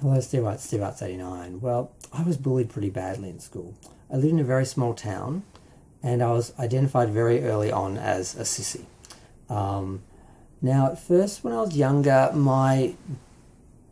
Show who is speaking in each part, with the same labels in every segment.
Speaker 1: Hello, Steve Arts 89. Well, I was bullied pretty badly in school. I lived in a very small town and I was identified very early on as a sissy. Um, Now, at first, when I was younger, my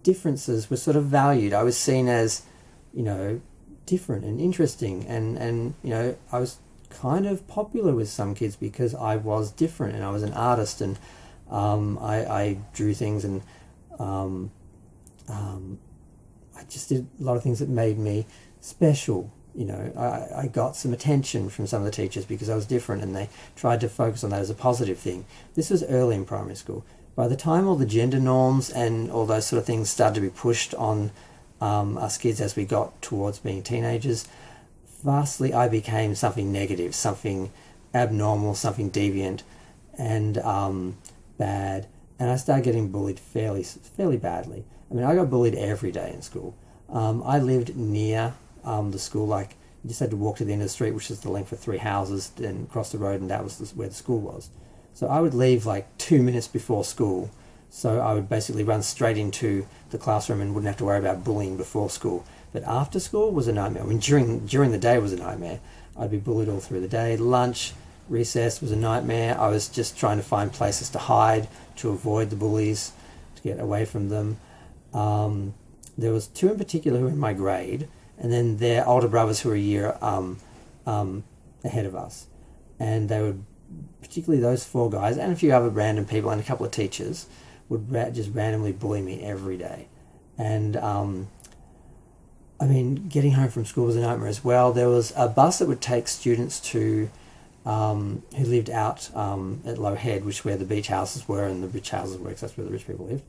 Speaker 1: differences were sort of valued. I was seen as, you know, different and interesting, and I was kind of popular with some kids because I was different and I was an artist, and I drew things, and um, um, I just did a lot of things that made me special. I got some attention from some of the teachers because I was different, and they tried to focus on that as a positive thing. This was early in primary school. By the time all the gender norms and all those sort of things started to be pushed on us kids as we got towards being teenagers, vastly I became something negative, something abnormal, something deviant, and bad. And I started getting bullied fairly badly. I mean, I got bullied every day in school. I lived near the school. Like, you just had to walk to the end of the street, which is the length of 3 houses, and cross the road, and that was where the school was. So I would leave like 2 minutes before school, so I would basically run straight into the classroom and wouldn't have to worry about bullying before school. But after school was a nightmare. I mean, during the day was a nightmare. I'd be bullied all through the day. Lunch, recess was a nightmare. I was just trying to find places to hide, to avoid the bullies, to get away from them. There was 2 in particular who were in my grade, and then their older brothers who were a year ahead of us. And they would, particularly those 4 guys, and a few other random people and a couple of teachers, would just randomly bully me every day. And I mean, getting home from school was a nightmare as well. There was a bus that would take students to who lived out at Low Head, which is where the beach houses were and the rich houses were, because that's where the rich people lived.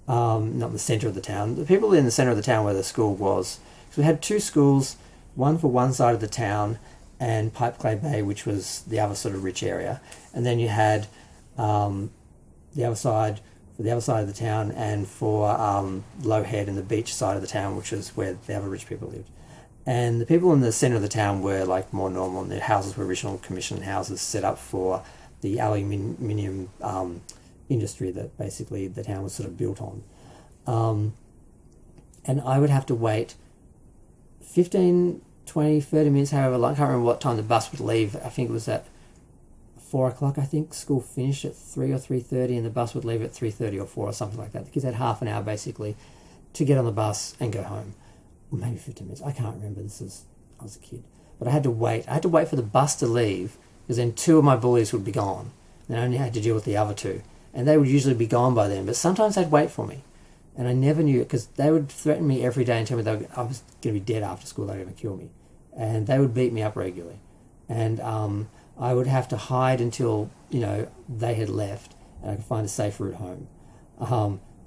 Speaker 1: Not in the centre of the town. The people in the centre of the town where the school was. So we had 2 schools, one for one side of the town, and Pipe Clay Bay, which was the other sort of rich area. And then you had the other side for the other side of the town, and for Low Head and the beach side of the town, which was where the other rich people lived. And the people in the centre of the town were like more normal, and their houses were original commission houses set up for the aluminium industry that basically the town was sort of built on. And I would have to wait 15, 20, 30 minutes, however long. I can't remember what time the bus would leave. I think it was at 4 o'clock, I think. School finished at 3 or 3:30, and the bus would leave at 3:30 or 4 or something like that. The kids had half an hour, basically, to get on the bus and go home. Or maybe 15 minutes. I can't remember. I was a kid. But I had to wait. I had to wait for the bus to leave, because then 2 of my bullies would be gone. And I only had to deal with the other 2. And they would usually be gone by then. But sometimes they'd wait for me. And I never knew it, because they would threaten me every day and tell me I was going to be dead after school. They were going to kill me. And they would beat me up regularly. And I would have to hide until, they had left and I could find a safe route home.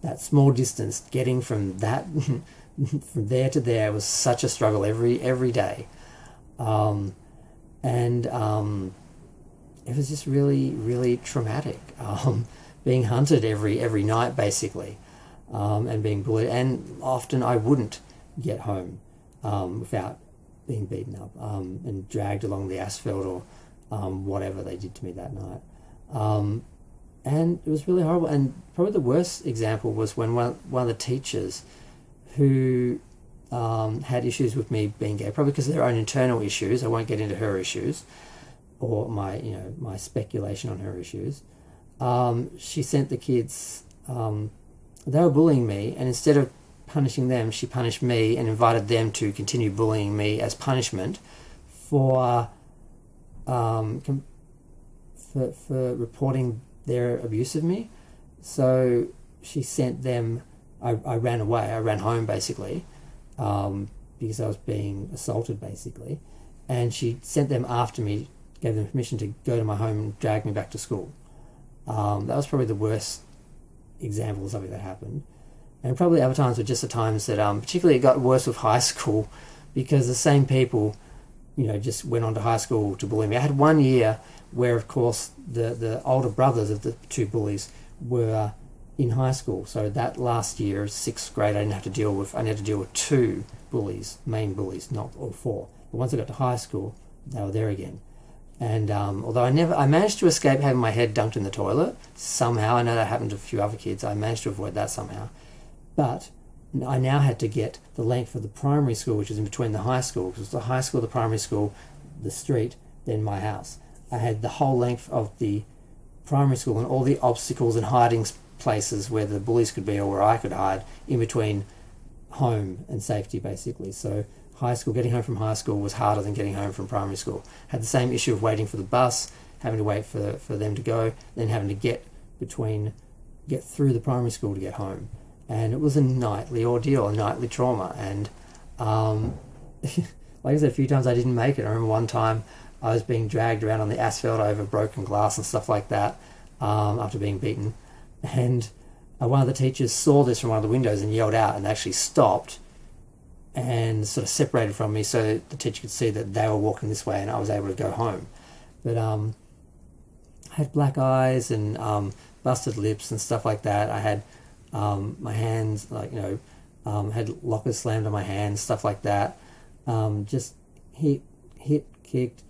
Speaker 1: That small distance, getting from that from there to there, was such a struggle every day. And it was just really, really traumatic. Being hunted every night, basically, and being bullied. And often I wouldn't get home without being beaten up and dragged along the asphalt, or whatever they did to me that night. And it was really horrible. And probably the worst example was when one of the teachers who had issues with me being gay, probably because of their own internal issues. I won't get into her issues, or my speculation on her issues. She sent the kids, they were bullying me, and instead of punishing them, she punished me and invited them to continue bullying me as punishment for reporting their abuse of me. So she sent them. I ran away. I ran home, basically, because I was being assaulted, basically, and she sent them after me, gave them permission to go to my home and drag me back to school. That was probably the worst example of something that happened. And probably other times were just the times that, particularly it got worse with high school, because the same people, just went on to high school to bully me. I had one year where, of course, the older brothers of the 2 bullies were in high school. So that last year, 6th grade, I had to deal with 2 bullies, main bullies, not all 4. But once I got to high school, they were there again. And although I managed to escape having my head dunked in the toilet somehow. I know that happened to a few other kids. I managed to avoid that somehow. But I now had to get the length of the primary school, which is in between the high school, because the high school, the primary school, the street, then my house. I had the whole length of the primary school and all the obstacles and hiding places where the bullies could be or where I could hide in between home and safety, basically. So high school, getting home from high school was harder than getting home from primary school. Had the same issue of waiting for the bus, having to wait for them to go, then having to get through the primary school to get home. And it was a nightly ordeal, a nightly trauma. And like I said, a few times I didn't make it. I remember one time I was being dragged around on the asphalt over broken glass and stuff like that after being beaten. And one of the teachers saw this from one of the windows and yelled out and actually stopped and sort of separated from me so the teacher could see that they were walking this way and I was able to go home. But I had black eyes and busted lips and stuff like that. I had my hands, had lockers slammed on my hands, stuff like that. Just hit, kicked.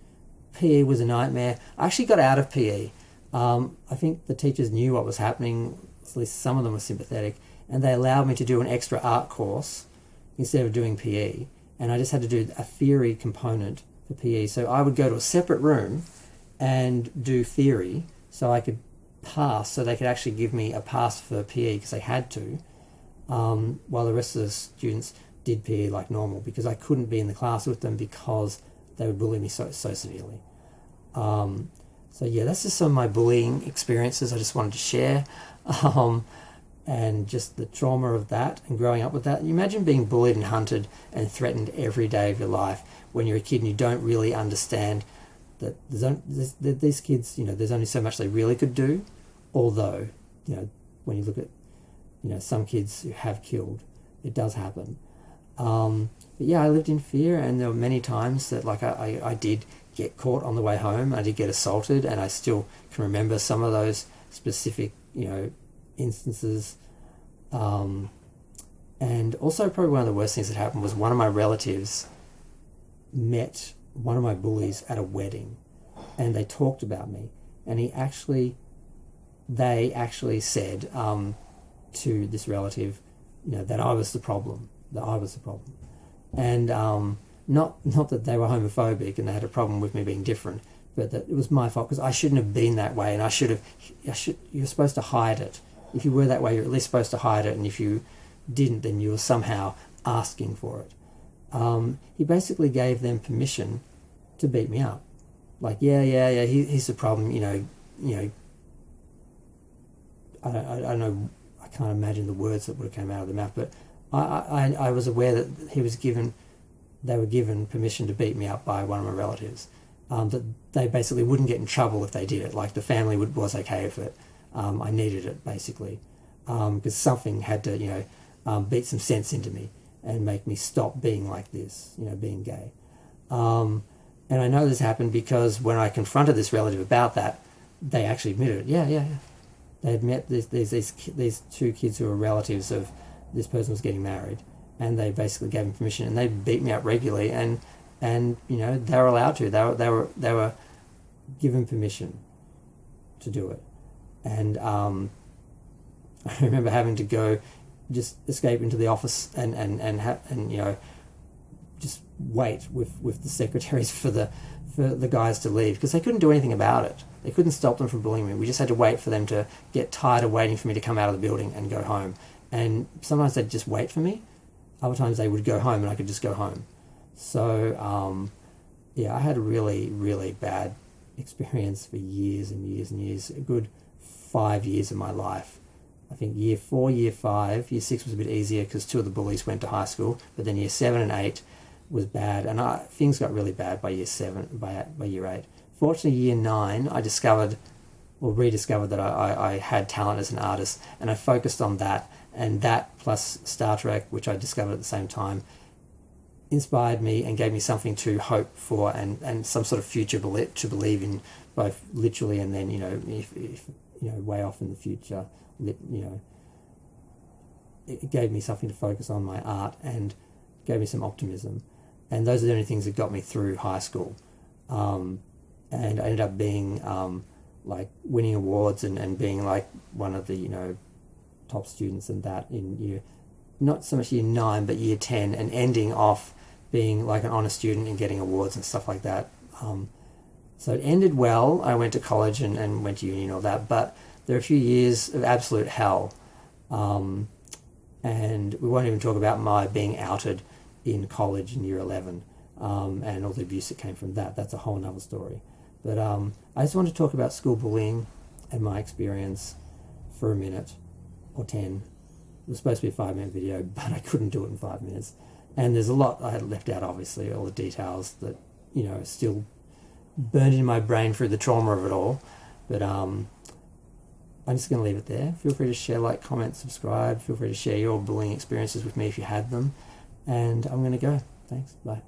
Speaker 1: PE was a nightmare. I actually got out of PE. I think the teachers knew what was happening. At least some of them were sympathetic, and they allowed me to do an extra art course instead of doing PE. And I just had to do a theory component for PE. So I would go to a separate room and do theory so I could pass, so they could actually give me a pass for PE because they had to, while the rest of the students did PE like normal, because I couldn't be in the class with them because they would bully me so severely. So yeah, that's just some of my bullying experiences I just wanted to share, and just the trauma of that and growing up with that. You imagine being bullied and hunted and threatened every day of your life when you're a kid and you don't really understand that these kids, there's only so much they really could do, although, when you look at, some kids who have killed, it does happen. But yeah, I lived in fear, and there were many times that I did get caught on the way home. I did get assaulted, and I still can remember some of those specific, instances. And also probably one of the worst things that happened was one of my relatives met one of my bullies at a wedding, and they talked about me, and they actually said to this relative, that I was the problem, and not that they were homophobic and they had a problem with me being different, but that it was my fault because I shouldn't have been that way, and you're supposed to hide it. If you were that way, you're at least supposed to hide it, and if you didn't, then you were somehow asking for it. He basically gave them permission to beat me up. Like, he's the problem, I don't know, I can't imagine the words that would have come out of the mouth, but I was aware that they were given permission to beat me up by one of my relatives, that they basically wouldn't get in trouble if they did it, like the family was okay with it. I needed it, basically, because something had to, beat some sense into me and make me stop being like this, being gay. And I know this happened because when I confronted this relative about that, they actually admitted it. Yeah. They had met these two kids who were relatives of this person was getting married, and they basically gave them permission, and they beat me up regularly, and they were allowed to. They were given permission to do it, and I remember having to go, just escape into the office and just wait with the secretaries for the guys to leave, because they couldn't do anything about it. They couldn't stop them from bullying me. We just had to wait for them to get tired of waiting for me to come out of the building and go home. And sometimes they'd just wait for me. Other times they would go home and I could just go home. So, I had a really, really bad experience for years and years and years, a good 5 years of my life. I think year 4, year 5, year 6 was a bit easier because 2 of the bullies went to high school, but then year 7 and 8 was bad, and things got really bad by year 7, by year 8. Fortunately, year 9, I rediscovered that I had talent as an artist, and I focused on that, and that plus Star Trek, which I discovered at the same time, inspired me and gave me something to hope for and some sort of future to believe in, both literally and then, if way off in the future, it gave me something to focus on, my art, and gave me some optimism. And those are the only things that got me through high school. And I ended up being winning awards and being like one of the top students and that in not so much year 9, but year 10, and ending off being like an honor student and getting awards and stuff like that. So it ended well. I went to college and went to uni and all that, but there are a few years of absolute hell. And we won't even talk about my being outed in college in year 11 and all the abuse that came from that. That's a whole nother story. But I just want to talk about school bullying and my experience for a minute or 10. It was supposed to be a 5-minute video, but I couldn't do it in 5 minutes. And there's a lot I had left out, obviously, all the details that, are still burned in my brain through the trauma of it all. But I'm just going to leave it there. Feel free to share, like, comment, subscribe. Feel free to share your bullying experiences with me if you had them. And I'm going to go. Thanks. Bye.